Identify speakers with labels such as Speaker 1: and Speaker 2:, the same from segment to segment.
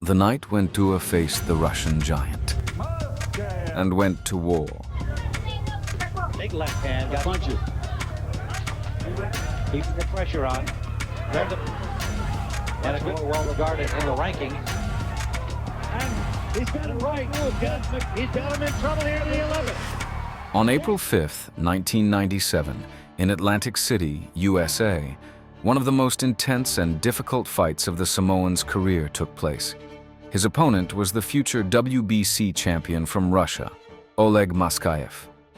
Speaker 1: the night when Tua faced the Russian giant and went to war.
Speaker 2: Big left hand, got punches. Keeping the pressure on. And a good, well regarded in the ranking. And he's got it right. He's got him in trouble here in the 11th.
Speaker 1: On April 5th, 1997, in Atlantic City, USA, one of the most intense and difficult fights of the Samoan's career took place. His opponent was the future WBC champion from Russia, Oleg Maskaev.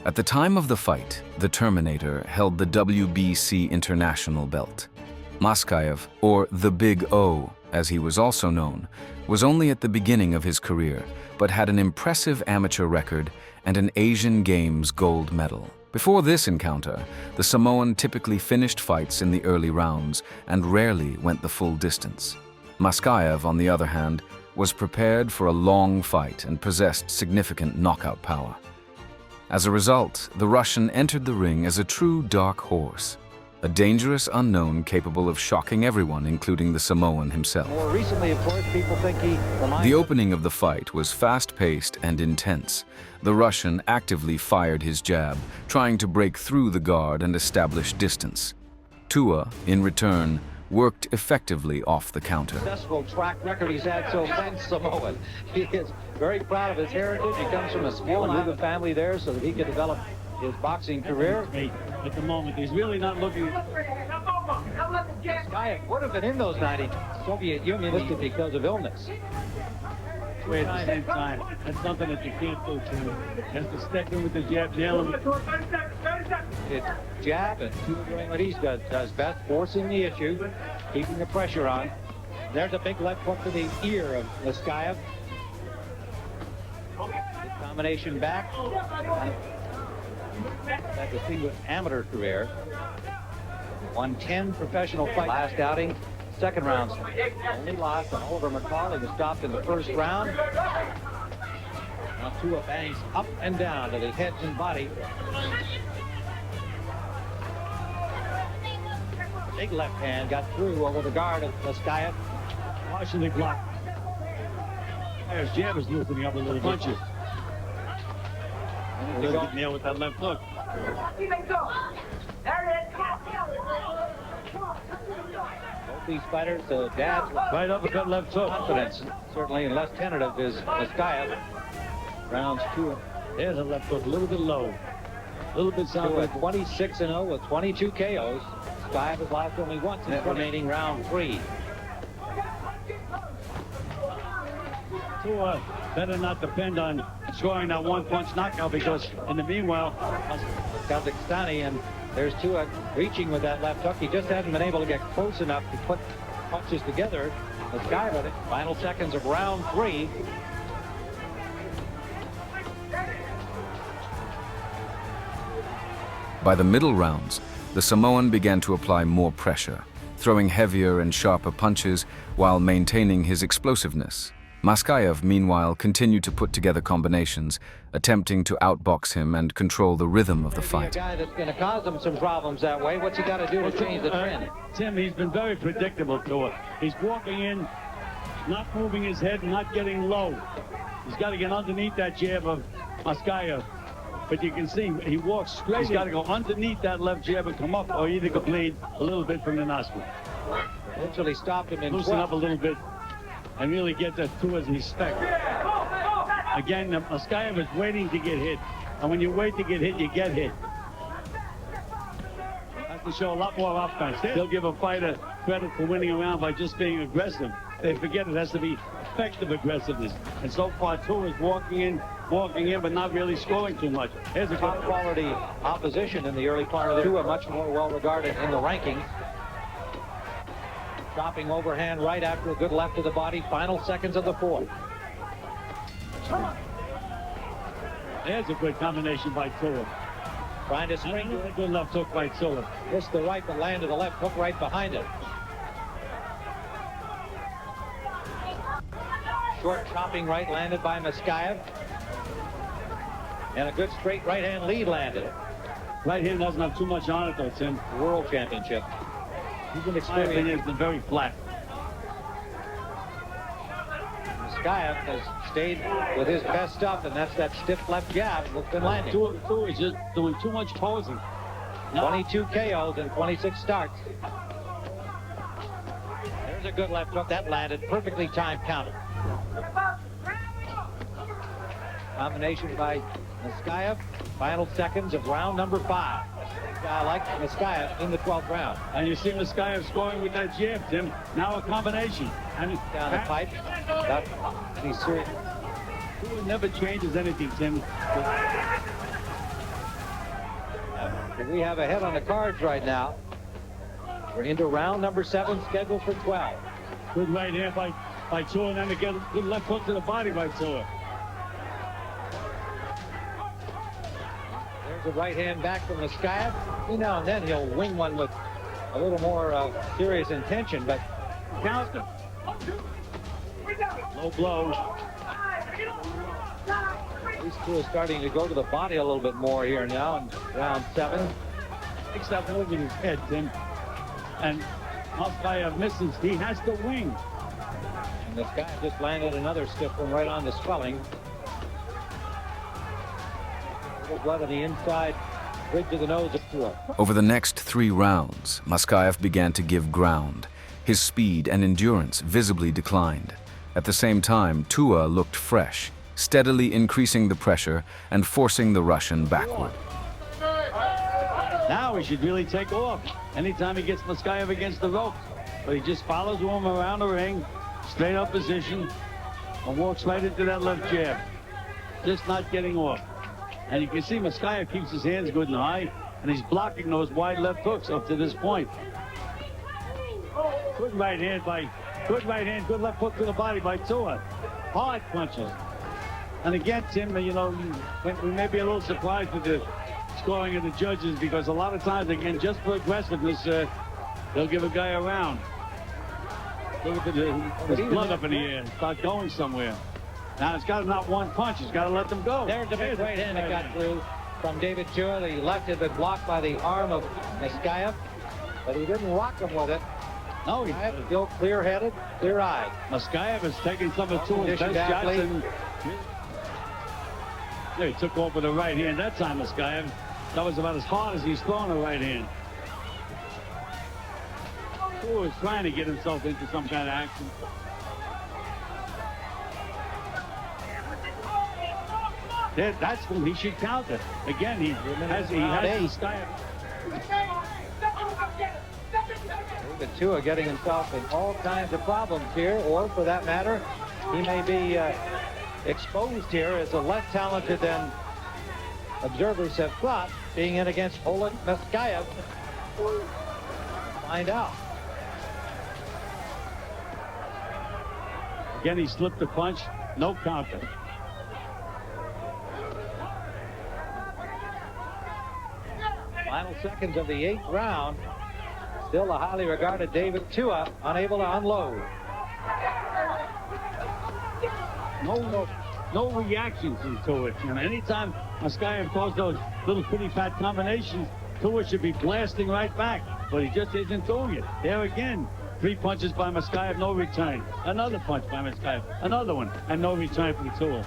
Speaker 1: At the time of the fight, the Terminator held the WBC international belt. Maskaev, or the Big O, as he was also known, was only at the beginning of his career, but had an impressive amateur record and an Asian Games gold medal. Before this encounter, the Samoan typically finished fights in the early rounds and rarely went the full distance. Maskaev, on the other hand, was prepared for a long fight and possessed significant knockout power. As a result, the Russian entered the ring as a true dark horse, a dangerous unknown capable of shocking everyone, including the Samoan himself.
Speaker 2: More recently, of course, people think he reminds
Speaker 1: The opening of the fight was fast-paced and intense. The Russian actively fired his jab, trying to break through the guard and establish distance. Tua, in return, worked effectively off the counter.
Speaker 2: Successful track record he's had so far. Samoan. He is very proud of his heritage. He comes from a skilled and family there so that he could develop his boxing career.
Speaker 3: At the moment, he's really not looking.
Speaker 2: Maskaev would have been in those 90. Soviet Union listed because of illness.
Speaker 3: At the same time, that's something that you can't do to him. Has to step in with the jab, nail him.
Speaker 2: It's jab and Tua doing what he does best, forcing the issue, keeping the pressure on. There's a big left hook to the ear of Maskaev. Combination back. That distinguished amateur career. Won 10 professional fights. Last outing, second round. Only lost on Oliver McCall. He was stopped in the first round. Now Tua bangs up and down to his head and body. Big left hand got through over the guard of Maskaev.
Speaker 3: Partially blocked. His jab is loosening up a little punches. He got nailed with that left hook.
Speaker 2: Both these fighters, jabs,
Speaker 3: Right uppercut, left hook.
Speaker 2: confidence. Certainly less tentative is Maskaev. Rounds 2.
Speaker 3: There's a left hook, a little bit low. A little bit south.
Speaker 2: Tua 26-0 with 22 KOs. Maskaev has lost only once in the remaining round 3.
Speaker 3: Tua better not depend on scoring that one-punch knockout, because in the meanwhile,
Speaker 2: Kazakhstani, and there's Tua reaching with that left hook. He just hasn't been able to get close enough to put punches together. Maskaev with it. Final seconds of round 3.
Speaker 1: By the middle rounds, the Samoan began to apply more pressure, throwing heavier and sharper punches while maintaining his explosiveness. Maskaev, meanwhile, continued to put together combinations, attempting to outbox him and control the rhythm of the fight.
Speaker 2: A guy that's going to cause him some problems that way. What's he got to do to change the trend?
Speaker 3: Tim, he's been very predictable to it. He's walking in, not moving his head, not getting low. He's got to get underneath that jab of Maskaev. But you can see he walks straight. He's got to go underneath that left jab and come up, or either could bleed a little bit from the nostril.
Speaker 2: Eventually stopped him in
Speaker 3: Loosen
Speaker 2: 12.
Speaker 3: up a little bit and really get that Tua's respect. Again, Maskaev is waiting to get hit. And when you wait to get hit, you get hit. Has to show a lot more offense. They'll give a fighter credit for winning a round by just being aggressive. They forget it has to be effective aggressiveness. And so far, Tua is walking in, but not really scoring too much. Here's a
Speaker 2: Top quality opposition in the early part of the Tua, much more well regarded in the rankings. Chopping overhand right after a good left to the body. Final seconds of the 4th.
Speaker 3: There's a good combination by Tua.
Speaker 2: Trying to swing.
Speaker 3: A good left hook by Tua.
Speaker 2: Missed the right, but landed the left hook right behind it. Short chopping right landed by Maskaev. And a good straight right hand lead landed.
Speaker 3: Right hand doesn't have too much on it, though, Tim.
Speaker 2: World Championship. He's an
Speaker 3: My opinion,
Speaker 2: experienced.
Speaker 3: it's been very flat.
Speaker 2: Maskaev has stayed with his best stuff, and that's that stiff left jab that's been landing.
Speaker 3: Tua is just doing too much posing.
Speaker 2: 22 KOs and 26 starts. There's a good left hook that landed, perfectly timed counter. Combination by Maskaev. Final seconds of round number 5. A guy like Maskaev in the 12th round.
Speaker 3: And you see Maskaev scoring with that jab, Tim. Now a combination. And
Speaker 2: Down the pipe. He's serious.
Speaker 3: Tua never changes anything, Tim.
Speaker 2: We have a head on the cards right now. We're into round number 7, scheduled for 12.
Speaker 3: Good right hand by Tua, and then again, good left hook to the body by Tua.
Speaker 2: There's a right hand back from Maskaev. Now and then he'll wing one with a little more serious intention, but
Speaker 3: Counter. Low blow.
Speaker 2: these two are starting to go to the body a little bit more here now in round 7.
Speaker 3: Takes that over his head, Tim. And Maskaev misses. He has to wing.
Speaker 2: And this guy just landed another stiff one right on the swelling. A little blood on the inside, bridge of the nose of Tua.
Speaker 1: Over the next 3 rounds, Maskaev began to give ground. His speed and endurance visibly declined. At the same time, Tua looked fresh, steadily increasing the pressure and forcing the Russian backward.
Speaker 3: Now he should really take off anytime he gets Maskaev against the ropes. But he just follows him around the ring, straight up position, and walks right into that left jab. Just not getting off. And you can see Maskaev keeps his hands good and high, and he's blocking those wide left hooks up to this point. Good right hand, good left hook to the body by Tua. Hard punches. And again, Tim, you know, we may be a little surprised with the scoring of the judges, because a lot of times, again, just for aggressiveness, they'll give a guy a round. Look at his blood up in the air, start going somewhere. Now it's got not one punch, he's got to let them go.
Speaker 2: There's a big right hand that got through from David Tua. The left had been blocked by the arm of Maskaev, but he didn't rock him with it.
Speaker 3: No, he's
Speaker 2: still clear-headed, clear-eyed.
Speaker 3: Maskaev is taking some of Tua's best shots. And yeah, he took off with a right hand that time, Maskaev. That was about as hard as he's throwing a right hand. Tua is trying to get himself into some kind of action. That's when he should counter. Again, he has Maskaev.
Speaker 2: David Tua getting himself in all kinds of problems here, or for that matter, he may be exposed here as a less talented than observers have thought, being in against Oleg Maskaev. Find out.
Speaker 3: Again, he slipped a punch, no counter.
Speaker 2: Final seconds of the 8th round. Still a highly regarded David Tua unable to unload.
Speaker 3: No reaction from Tua. And anytime Maskaev throws those little pretty fat combinations, Tua should be blasting right back, but he just isn't doing it. There again, 3 punches by Maskaev, no return. Another punch by Maskaev, another one, and no return from Tua.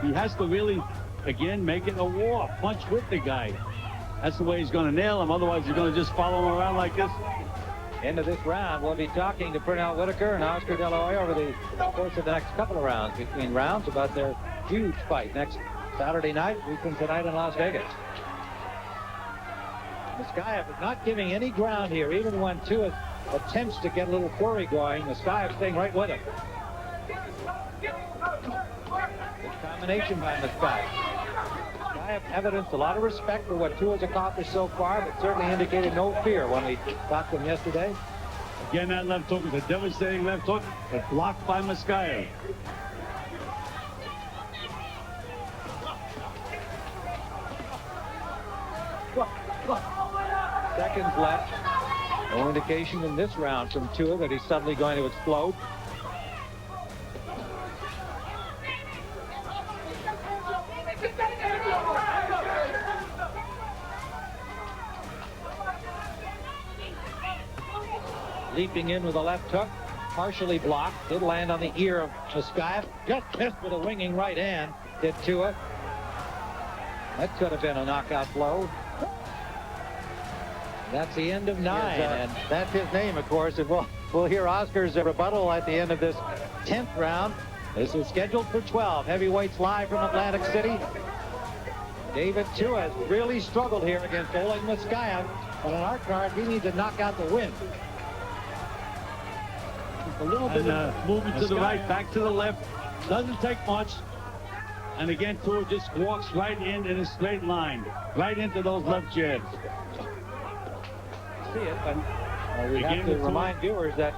Speaker 3: He has to really, again, make it a war. Punch with the guy. That's the way he's going to nail him. Otherwise, he's going to just follow him around like this.
Speaker 2: End of this round, we'll be talking to Pernell Whitaker and Oscar De La Hoya over the course of the next couple of rounds, between rounds, about their huge fight next Saturday night, weekend tonight in Las Vegas. Maskaev is not giving any ground here, even when Tua attempts to get a little flurry going. Maskaev staying right with him. Good combination by Maskaev. Maskaev evidenced a lot of respect for what Tua's accomplished so far, but certainly indicated no fear when we talked to him yesterday.
Speaker 3: Again, that left hook is a devastating left hook, but blocked by Maskaev.
Speaker 2: Seconds left. No indication in this round from Tua that he's suddenly going to explode. Leaping in with a left hook. partially blocked. Did land on the ear of Maskaev. Just missed with a winging right hand. Did Tua. That could have been a knockout blow. That's the end of 9, and that's his name, of course. And we'll hear Oscar's rebuttal at the end of this 10th round. This is scheduled for 12 heavyweights live from Atlantic City. David Tua has really struggled here against Oleg Maskaev, but on our card, he needs a knockout to win.
Speaker 3: A little bit of movement to the right, back to the left. Doesn't take much. And again, Tua just walks right in a straight line, right into those left jabs.
Speaker 2: See it, but we have to remind viewers that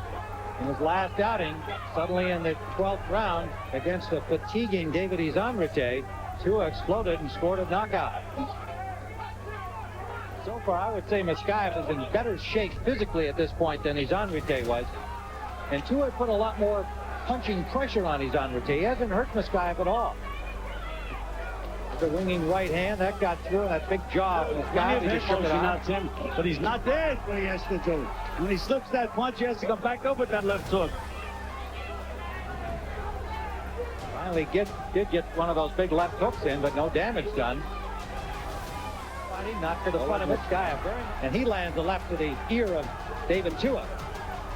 Speaker 2: in his last outing, suddenly in the 12th round against the fatiguing David Izanrite, Tua exploded and scored a knockout. So far, I would say Maskaev is in better shape physically at this point than Izanrite was. And Tua put a lot more punching pressure on Izanrite. He hasn't hurt Maskaev at all. The winging right hand, that got through, and that big jaw of Maskaev, he just shook it out.
Speaker 3: But he's not there, what he has to do. When he slips that punch, he has to come back up with that left hook.
Speaker 2: Finally did get one of those big left hooks in, but no damage done. Not to the front of Maskaev, and he lands the left to the ear of David Tua.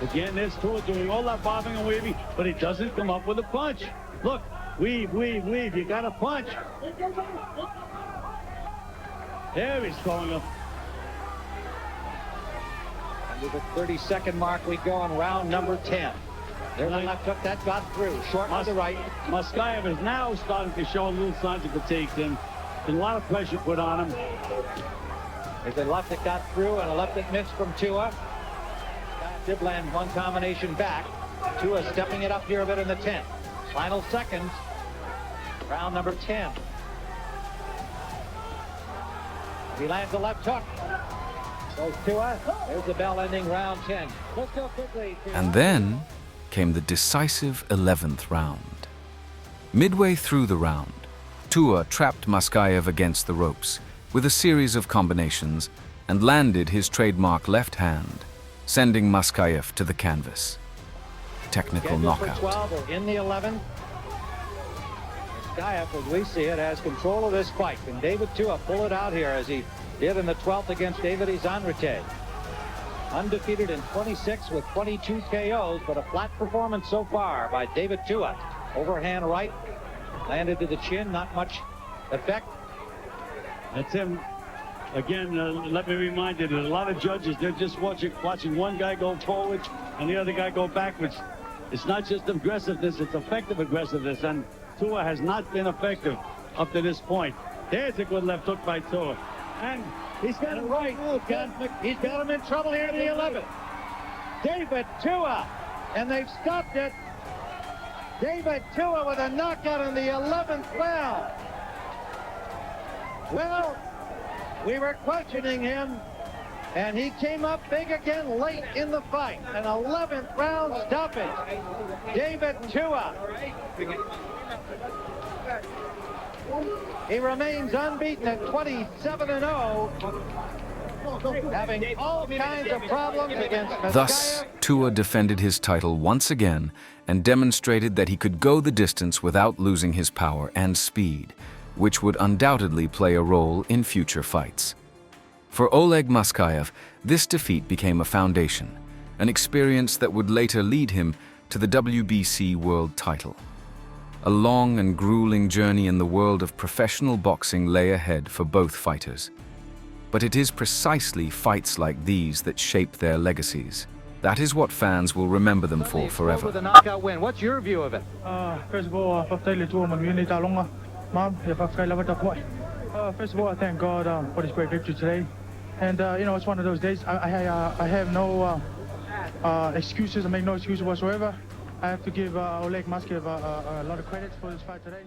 Speaker 3: Again, there's Tua doing all that bobbing and weaving, but he doesn't come up with a punch. Look, weave, weave, weave. You got a punch. There he's going up.
Speaker 2: Under the 30-second mark, we go on round number 10. There's a left hook that got through. Short on the right.
Speaker 3: Maskaev is now starting to show a little signs of fatigue. There's a lot of pressure put on him.
Speaker 2: There's a left that got through and a left that missed from Tua. Did land one combination back. Tua stepping it up here a bit in the 10th. Final seconds. Round number 10. He lands a left hook. Goes Tua. There's the bell ending round 10. Let's go quickly.
Speaker 1: And then came the decisive 11th round. Midway through the round, Tua trapped Maskaev against the ropes with a series of combinations and landed his trademark left hand, sending Maskaev to the canvas. Technical knockout.
Speaker 2: 12 or in the 11th. Maskaev, as we see it, has control of this fight. Can David Tua pull it out here as he did in the 12th against David Izanrite? Undefeated in 26 with 22 KOs, but a flat performance so far by David Tua. Overhand right, landed to the chin, not much effect.
Speaker 3: That's him. Again, let me remind you, there's a lot of judges, they're just watching one guy go forward and the other guy go backwards. It's not just aggressiveness, it's effective aggressiveness, and Tua has not been effective up to this point. There's a good left hook by Tua. And he's got it right. He's got him in trouble here in the 11th. David Tua, and they've stopped it. David Tua with a knockout in the 11th round. Well, we were questioning him, and he came up big again late in the fight. An 11th round stoppage. David Tua. He remains unbeaten at 27-0, having all kinds of problems against Maskaev.
Speaker 1: Thus, Tua defended his title once again and demonstrated that he could go the distance without losing his power and speed, which would undoubtedly play a role in future fights. For Oleg Maskaev, this defeat became a foundation, an experience that would later lead him to the WBC world title. A long and grueling journey in the world of professional boxing lay ahead for both fighters. But it is precisely fights like these that shape their legacies. That is what fans will remember them for forever.
Speaker 2: With a knockout win, what's your view of it?
Speaker 4: First of all, first of all, I thank God for this great victory today. And you know, it's one of those days. I have no excuses. I make no excuses whatsoever. I have to give Oleg Maskaev a lot of credit for this fight today.